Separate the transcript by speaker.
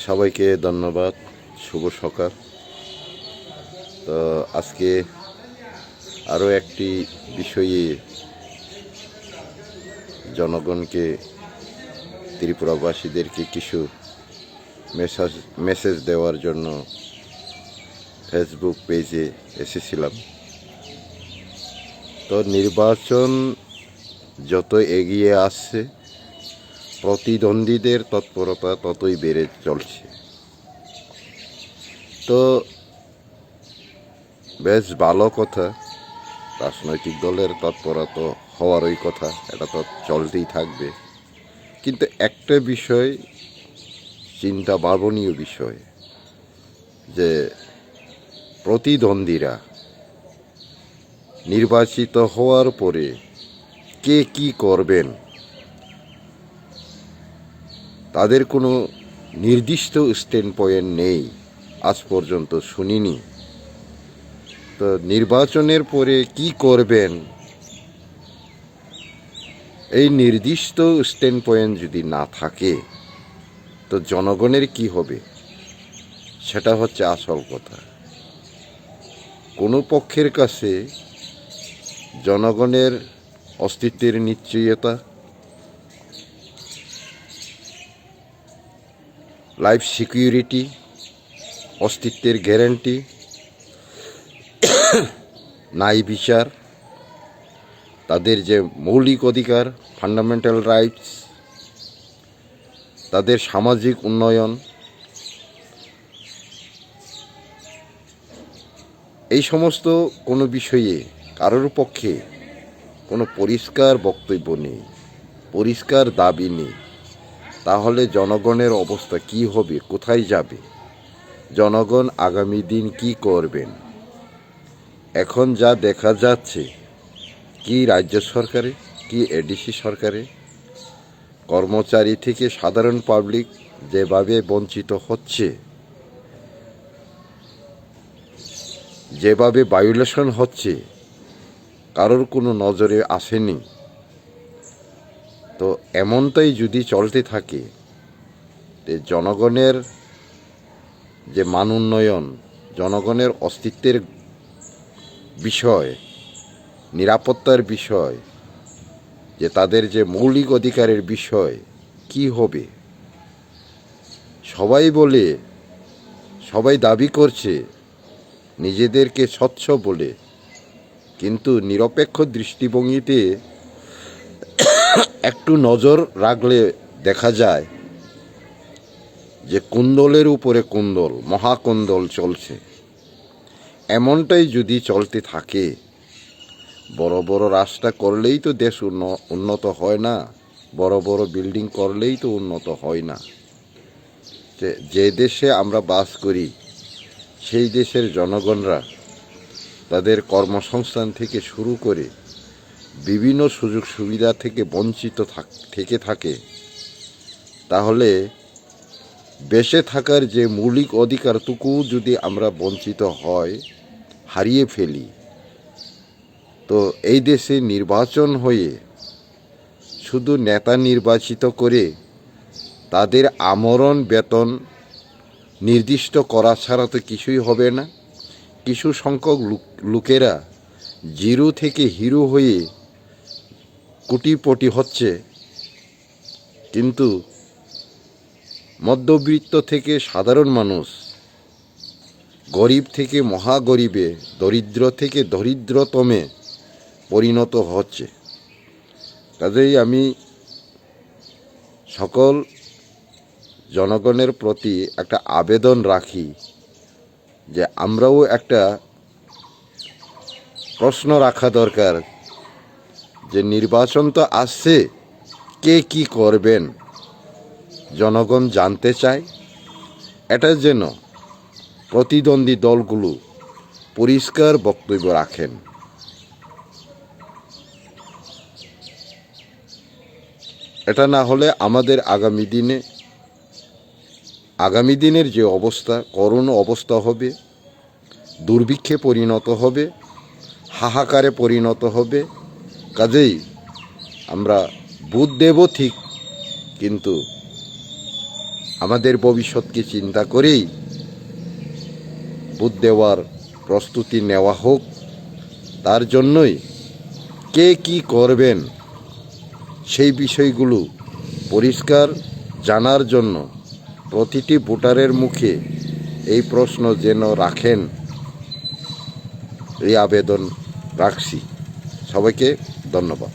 Speaker 1: সবাইকে ধন্যবাদ। শুভ সকাল। তো আজকে আরও একটি বিষয়ে জনগণকে, ত্রিপুরাবাসীদেরকে কিছু মেসেজ দেওয়ার জন্য ফেসবুক পেজে এসেছিলাম। তো নির্বাচন যত এগিয়ে আসছে, প্রতিদ্বন্দ্বীদের তৎপরতা ততই বেড়ে চলছে। তো বেশ ভালো কথা, রাজনৈতিক দলের তৎপরতা হওয়ারই কথা, এটা তো চলতেই থাকবে। কিন্তু একটা বিষয় চিন্তা ভাবনীয় বিষয়, যে প্রতিদ্বন্দ্বীরা নির্বাচিত হওয়ার পরে কে কি করবেন তাদের কোনো নির্দিষ্ট স্ট্যান্ড পয়েন্ট নেই, আজ পর্যন্ত শুনিনি। তো নির্বাচনের পরে কি করবেন এই নির্দিষ্ট স্ট্যান্ড পয়েন্ট যদি না থাকে, তো জনগণের কি হবে, সেটা হচ্ছে আসল কথা। কোনো পক্ষের কাছে জনগণের অস্তিত্বের নিশ্চয়তা, লাইফ সিকিউরিটি, অস্তিত্বের গ্যারান্টি ন্যায় বিচার, তাদের যে মৌলিক অধিকার, ফান্ডামেন্টাল রাইটস, তাদের সামাজিক উন্নয়ন, এই সমস্ত কোনো বিষয়ে কারোর পক্ষে কোনো পরিষ্কার বক্তব্য নেই, পরিষ্কার দাবি নেই। তাহলে জনগণের অবস্থা কি হবে, কোথায় যাবে, জনগণ আগামী দিন কি করবেন? এখন যা দেখা যাচ্ছে, কি রাজ্য সরকারে, কি এডিসি সরকারে, কর্মচারী থেকে সাধারণ পাবলিক যেভাবে বঞ্চিত হচ্ছে, যেভাবে ভায়োলেশন হচ্ছে, কারোর কোনো নজরে আসেনি। তো এমনটাই যদি চলতে থাকে, জনগণের যে মান উন্নয়ন, জনগণের অস্তিত্বের বিষয়, নিরাপত্তার বিষয়, যে তাদের যে মৌলিক অধিকারের বিষয় কি হবে? সবাই বলে, সবাই দাবি করছে নিজেদেরকে স্বচ্ছ বলে, কিন্তু নিরপেক্ষ দৃষ্টিভঙ্গিতে একটু নজর রাখলে দেখা যায় যে কুন্দলের উপরে কুন্দল, মহাকুন্দল চলছে। এমনটাই যদি চলতে থাকে, বড় বড় রাস্তা করলেই তো দেশ উন্নত হয় না, বড় বড় বিল্ডিং করলেই তো উন্নত হয় না। যে দেশে আমরা বাস করি, সেই দেশের জনগণরা তাদের কর্মসংস্থান থেকে শুরু করে বিভিন্ন সুযোগ সুবিধা থেকে বঞ্চিত থেকে থাকে, তাহলে বেঁচে থাকার যে মৌলিক অধিকারটুকু যদি আমরা বঞ্চিত হয়, হারিয়ে ফেলি, তো এই দেশে নির্বাচন হয়ে শুধু নেতা নির্বাচিত করে তাদের আমরণ বেতন নির্দিষ্ট করা ছাড়া তো কিছুই হবে না। কিছু সংখ্যক লোকেরা জিরো থেকে হিরো হয়ে কোটিপতি হচ্ছে, কিন্তু মধ্যবিত্ত থেকে সাধারণ মানুষ, গরিব থেকে মহাগরিবে, দরিদ্র থেকে দরিদ্রতমে পরিণত হচ্ছে। কাজেই আমি সকল জনগণের প্রতি একটা আবেদন রাখি, যে আমরাও একটা প্রশ্ন রাখা দরকার, যে নির্বাচন তো আসছে, কে কি করবেন জনগণ জানতে চায়। এটা যেন প্রতিদ্বন্দ্বী দলগুলো পরিষ্কার বক্তব্য রাখেন। এটা না হলে আমাদের আগামী দিনের যে অবস্থা, করুণ অবস্থা হবে, দুর্ভিক্ষে পরিণত হবে, হাহাকারে পরিণত হবে। কাজেই আমরা ভোট দেব ঠিক, কিন্তু আমাদের ভবিষ্যৎকে চিন্তা করেই ভোট দেওয়ার প্রস্তুতি নেওয়া হোক। তার জন্যই কে কী করবেন সেই বিষয়গুলো পরিষ্কার জানার জন্য প্রতিটি ভোটারের মুখে এই প্রশ্ন যেন রাখেন, এই আবেদন রাখছি। সবাইকে ধন্যবাদ।